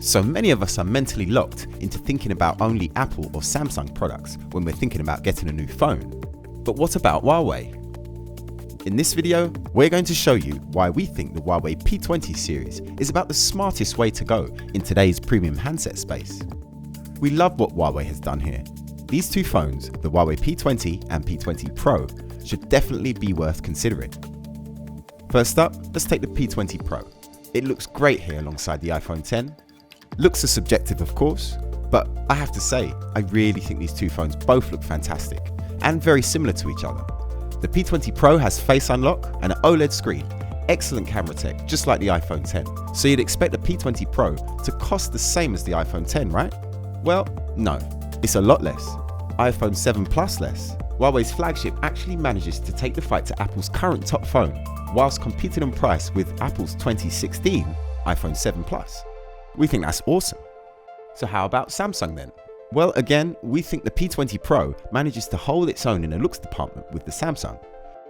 So many of us are mentally locked into thinking about only Apple or Samsung products when we're thinking about getting a new phone. But what about Huawei? In this video, we're going to show you why we think the Huawei P20 series is about the smartest way to go in today's premium handset space. We love what Huawei has done here. These two phones, the Huawei P20 and P20 Pro, should definitely be worth considering. First up, let's take the P20 Pro. It looks great here alongside the iPhone X. Looks are subjective of course, but I have to say, I really think these two phones both look fantastic and very similar to each other. The P20 Pro has Face Unlock and an OLED screen, excellent camera tech just like the iPhone X, so you'd expect the P20 Pro to cost the same as the iPhone X, right? Well, no, it's a lot less. iPhone 7 Plus less. Huawei's flagship actually manages to take the fight to Apple's current top phone, whilst competing on price with Apple's 2016 iPhone 7 Plus. We think that's awesome. So how about Samsung then? Well, again, we think the P20 Pro manages to hold its own in the looks department with the Samsung.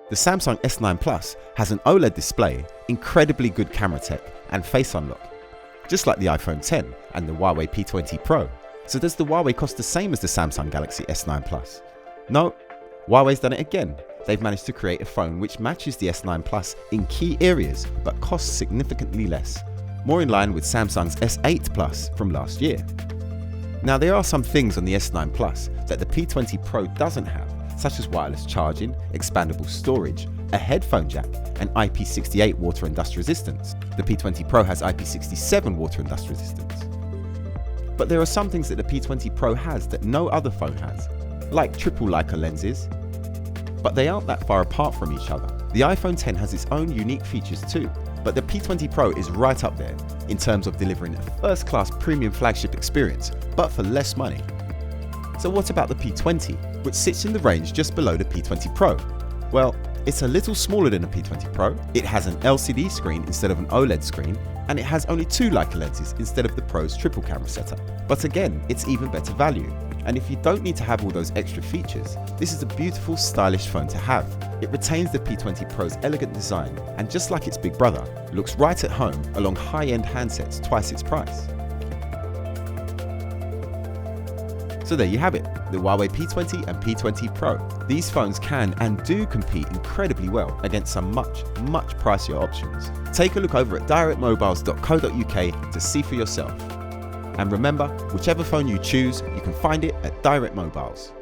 The Samsung S9 Plus has an OLED display, incredibly good camera tech, and Face Unlock, just like the iPhone X and the Huawei P20 Pro. So does the Huawei cost the same as the Samsung Galaxy S9 Plus? No, Huawei's done it again. They've managed to create a phone which matches the S9 Plus in key areas but costs significantly less, more in line with Samsung's S8 Plus from last year. Now there are some things on the S9 Plus that the P20 Pro doesn't have, such as wireless charging, expandable storage, a headphone jack, and IP68 water and dust resistance. The P20 Pro has IP67 water and dust resistance. But there are some things that the P20 Pro has that no other phone has, like triple Leica lenses, but they aren't that far apart from each other. The iPhone X has its own unique features too, but the P20 Pro is right up there in terms of delivering a first-class premium flagship experience, but for less money. So what about the P20, which sits in the range just below the P20 Pro? Well, it's a little smaller than the P20 Pro, it has an LCD screen instead of an OLED screen, and it has only two Leica lenses instead of the Pro's triple camera setup. But again, it's even better value. And if you don't need to have all those extra features, this is a beautiful, stylish phone to have. It retains the P20 Pro's elegant design and, just like its big brother, looks right at home along high-end handsets twice its price. So there you have it, the Huawei P20 and P20 Pro. These phones can and do compete incredibly well against some much pricier options. Take a look over at directmobiles.co.uk to see for yourself. And remember, whichever phone you choose, you can find it at Direct Mobiles.